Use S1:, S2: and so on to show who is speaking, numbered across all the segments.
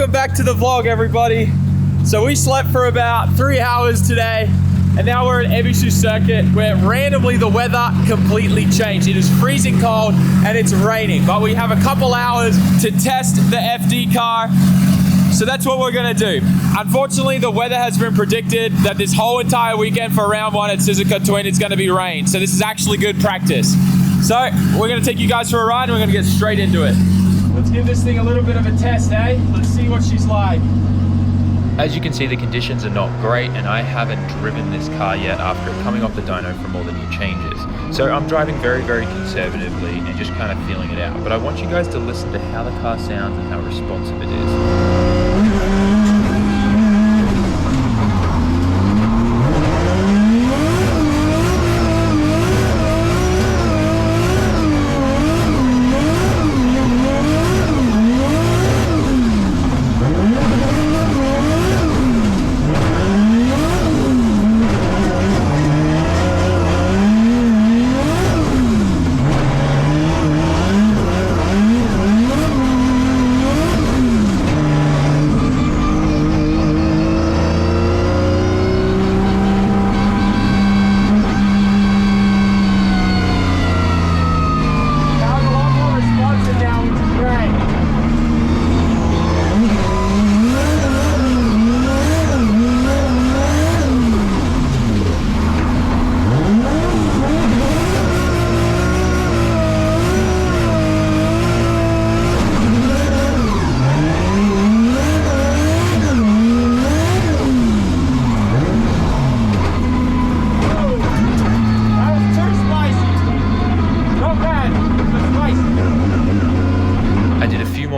S1: Welcome back to the vlog, everybody. So we slept for about 3 hours today, and now we're at Ebisu Circuit, where randomly the weather completely changed. It is freezing cold and it's raining, but we have a couple hours to test the FD car. So that's what we're gonna do. Unfortunately, the weather has been predicted that this whole entire weekend for round one at Suzuka Twin, it's gonna be rain. So this is actually good practice. So we're gonna take you guys for a ride and we're gonna get straight into it. Let's give this thing a little bit of a test, eh? Let's see what she's like.
S2: As you can see, the conditions are not great, and I haven't driven this car yet after coming off the dyno from all the new changes. So I'm driving very, very conservatively and just kind of feeling it out. But I want you guys to listen to how the car sounds and how responsive it is.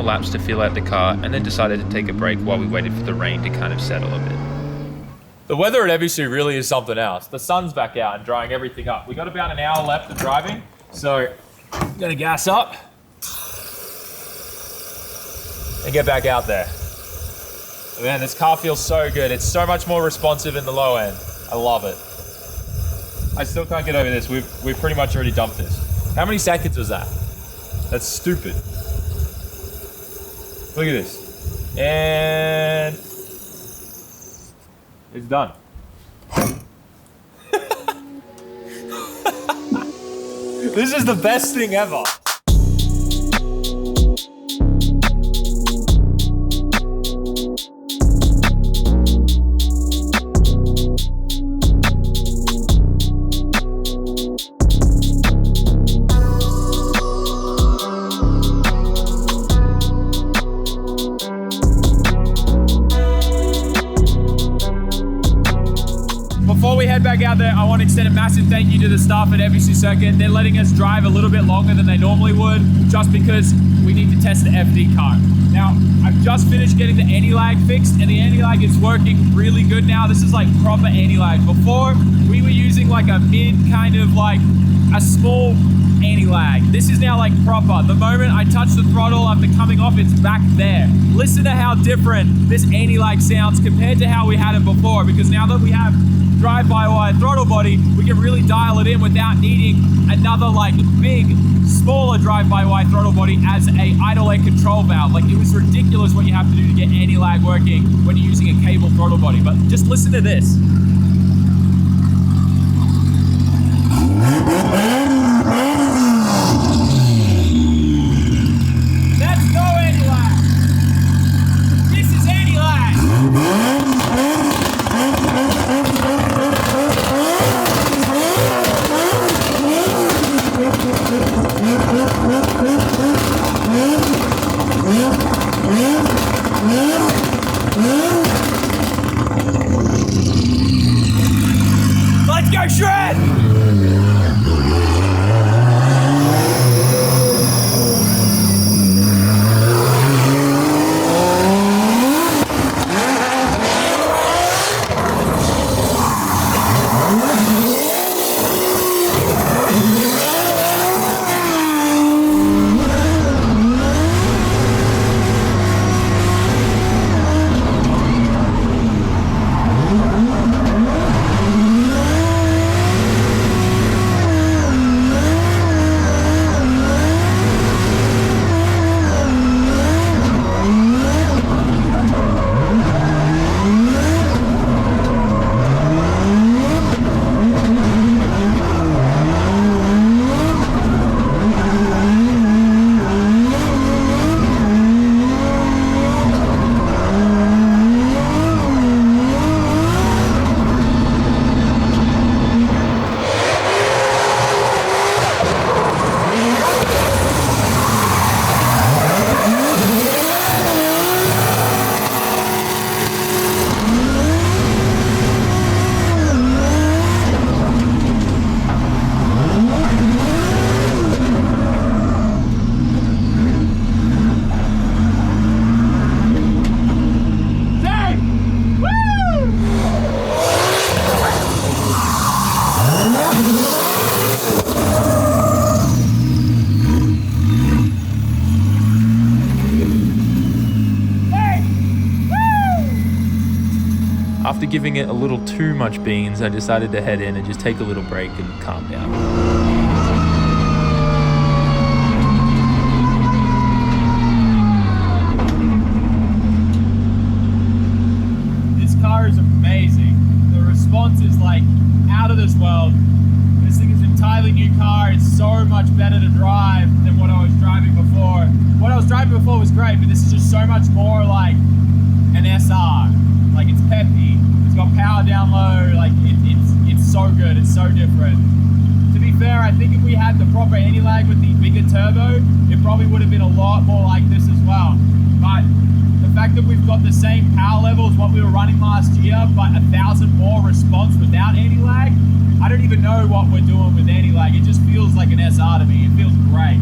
S2: Laps to feel out the car, and then decided to take a break while we waited for the rain to kind of settle a bit.
S1: The weather at Ebisu really is something else. The sun's back out and drying everything up. We got about an hour left of driving, so I'm gonna gas up and get back out there. Man, this car feels so good. It's so much more responsive in the low end. I love it. I still can't get over this. We've pretty much already dumped this. How many seconds was that? That's stupid. Look at this. And it's done. This is the best thing ever. Before we head back out there, I want to extend a massive thank you to the staff at Ebisu Circuit. They're letting us drive a little bit longer than they normally would, just because we need to test the FD car. Now, I've just finished getting the anti-lag fixed, and the anti-lag is working really good now. This is like proper anti-lag. Before, we were using like a mid, kind of like a small anti-lag. This is now like proper. The moment I touch the throttle after coming off, it's back there. Listen to how different this anti-lag sounds compared to how we had it before, because now that we have drive-by-wire throttle body, we can really dial it in without needing another like big, smaller drive-by-wire throttle body as a idle air control valve. Like, it was ridiculous what you have to do to get anti-lag working when you're using a cable throttle body. But just listen to this. That's no anti-lag. This is anti-lag.
S2: After giving it a little too much beans, I decided to head in and just take a little break and calm down.
S1: This car is amazing. The response is like out of this world. This thing is an entirely new car. It's so much better to drive than what I was driving before. What I was driving before was great, but this is just so much more like an SR. Like, it's peppy, it's got power down low, like it's so good, it's so different. To be fair, I think if we had the proper anti-lag with the bigger turbo, it probably would have been a lot more like this as well. But the fact that we've got the same power level as what we were running last year, but 1,000 more response without anti-lag, I don't even know what we're doing with anti-lag. It just feels like an SR to me. It feels great.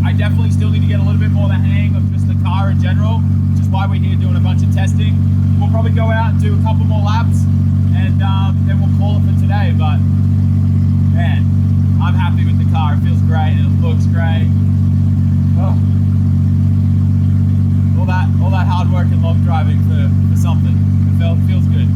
S1: I definitely still need to get a little bit more the hang of just the car in general, which is why we're here doing a bunch of testing. We'll probably go out and do a couple more laps, and then we'll call it for today. But man, I'm happy with the car. It feels great and it looks great. Oh. All that hard work and long driving for something. It feels good.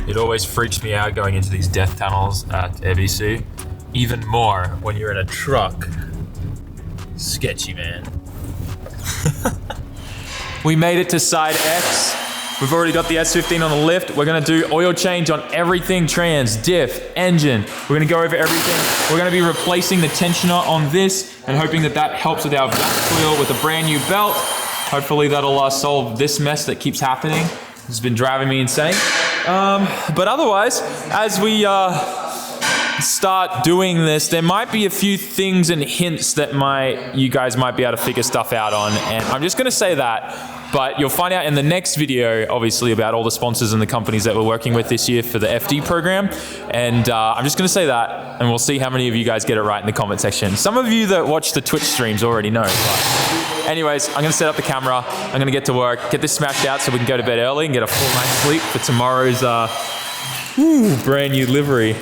S2: It always freaks me out going into these death tunnels at Ebisu. Even more when you're in a truck. Sketchy, man.
S1: We made it to side X. We've already got the S15 on the lift. We're gonna do oil change on everything trans, diff, engine. We're gonna go over everything. We're gonna be replacing the tensioner on this and hoping that that helps with our back coil with a brand new belt. hopefully that'll solve this mess that keeps happening. It's been driving me insane. But otherwise, as we start doing this, there might be a few things and hints that you guys might be able to figure stuff out on, and I'm just going to say that. But you'll find out in the next video, obviously, about all the sponsors and the companies that we're working with this year for the FD program. And I'm just going to say that, and we'll see how many of you guys get it right in the comment section. Some of you that watch the Twitch streams already know. But anyways, I'm going to set up the camera. I'm going to get to work, get this smashed out so we can go to bed early and get a full night's sleep for tomorrow's brand new livery.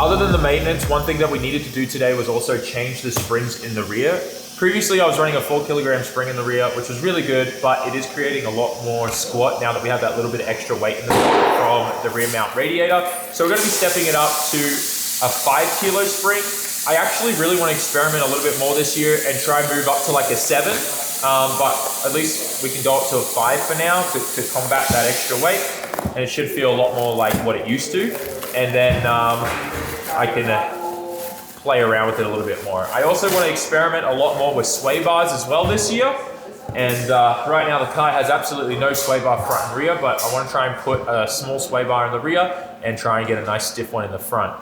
S1: Other than the maintenance, one thing that we needed to do today was also change the springs in the rear. Previously, I was running a 4 kilogram spring in the rear, which was really good, but it is creating a lot more squat now that we have that little bit of extra weight in the front from the rear mount radiator. So we're gonna be stepping it up to a 5 kilo spring. I actually really want to experiment a little bit more this year and try and move up to like a 7, but at least we can go up to a 5 for now to combat that extra weight, and it should feel a lot more like what it used to. And then I can play around with it a little bit more. I also want to experiment a lot more with sway bars as well this year. And right now the car has absolutely no sway bar front and rear, but I want to try and put a small sway bar in the rear and try and get a nice stiff one in the front.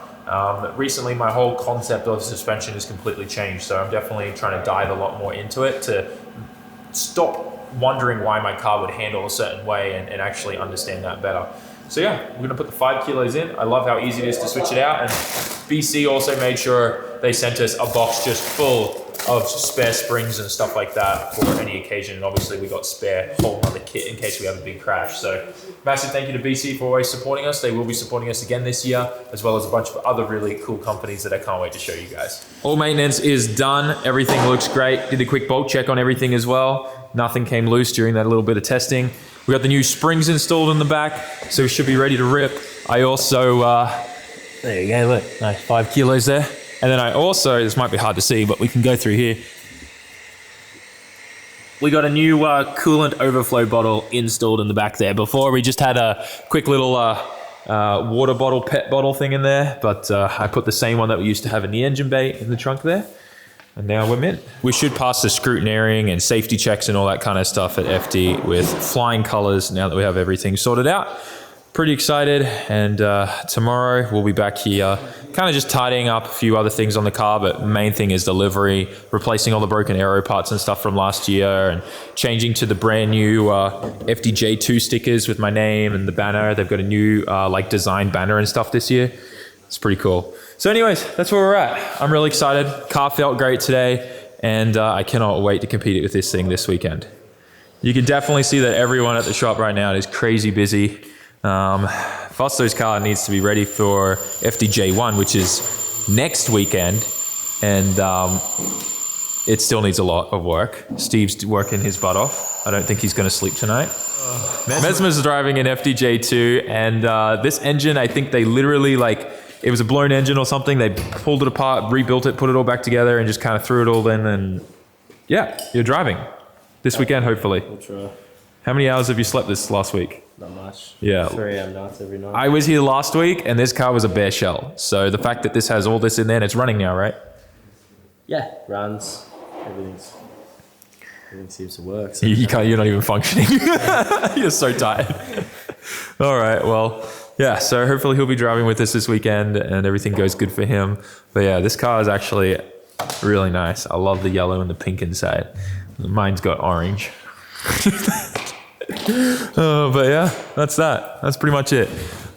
S1: Recently my whole concept of suspension has completely changed, so I'm definitely trying to dive a lot more into it to stop wondering why my car would handle a certain way and actually understand that better. So yeah, we're gonna put the 5 kilos in. I love how easy it is to switch it out, and BC also made sure they sent us a box just full of spare springs and stuff like that for any occasion, and obviously we got spare whole other kit in case we have a big crash. So massive thank you to BC for always supporting us. They will be supporting us again this year, as well as a bunch of other really cool companies that I can't wait to show you guys. All maintenance is done. Everything looks great. Did a quick bulk check on everything as well. Nothing came loose during that little bit of testing. We got the new springs installed in the back, so we should be ready to rip. I also, there you go, look, nice 5 kilos there. And then I also, this might be hard to see, but we can go through here. We got a new coolant overflow bottle installed in the back there. Before we just had a quick little water bottle, pet bottle thing in there, but I put the same one that we used to have in the engine bay in the trunk there. And now we're mint. We should pass the scrutineering and safety checks and all that kind of stuff at FD with flying colors now that we have everything sorted out. Pretty excited, and tomorrow we'll be back here kind of just tidying up a few other things on the car, but the main thing is delivery, replacing all the broken aero parts and stuff from last year, and changing to the brand new FDJ2 stickers with my name and the banner. They've got a new like design banner and stuff this year. It's pretty cool. So anyways, that's where we're at. I'm really excited. Car felt great today, and I cannot wait to compete with this thing this weekend. You can definitely see that everyone at the shop right now is crazy busy. Fosto's car needs to be ready for FDJ1, which is next weekend, and it still needs a lot of work. Steve's working his butt off. I don't think he's going to sleep tonight. Mesmer's driving an FDJ2, and this engine, I think they literally it was a blown engine or something. They pulled it apart, rebuilt it, put it all back together, and just kind of threw it all in, and yeah, you're driving this weekend, hopefully.
S3: We'll try.
S1: How many hours have you slept this last week?
S3: Not much.
S1: Yeah.
S3: 3 a.m. nights every night.
S1: I was here last week, and this car was a bare shell. So the fact that this has all this in there, and it's running now, right?
S3: Yeah, runs. Everything seems to work. So
S1: You're not even functioning. You're so tired. All right, well, yeah, so hopefully he'll be driving with us this weekend and everything goes good for him. But yeah, this car is actually really nice. I love the yellow and the pink inside. Mine's got orange. But yeah, that's that. That's pretty much it.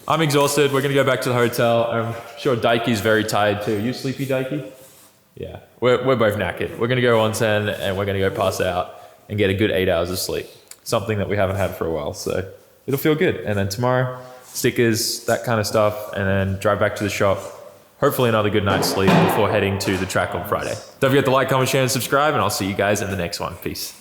S1: I'm exhausted. We're going to go back to the hotel. I'm sure Daikie's very tired too. You sleepy, Daikie? Yeah, we're both knackered. We're going to go onsen and we're going to go pass out and get a good 8 hours of sleep.
S2: something that we haven't had for a while. So it'll feel good. And then tomorrow, stickers, that kind of stuff, and then drive back to the shop. Hopefully another good night's sleep before heading to the track on Friday. Don't forget to like, comment, share, and subscribe, and I'll see you guys in the next one. Peace.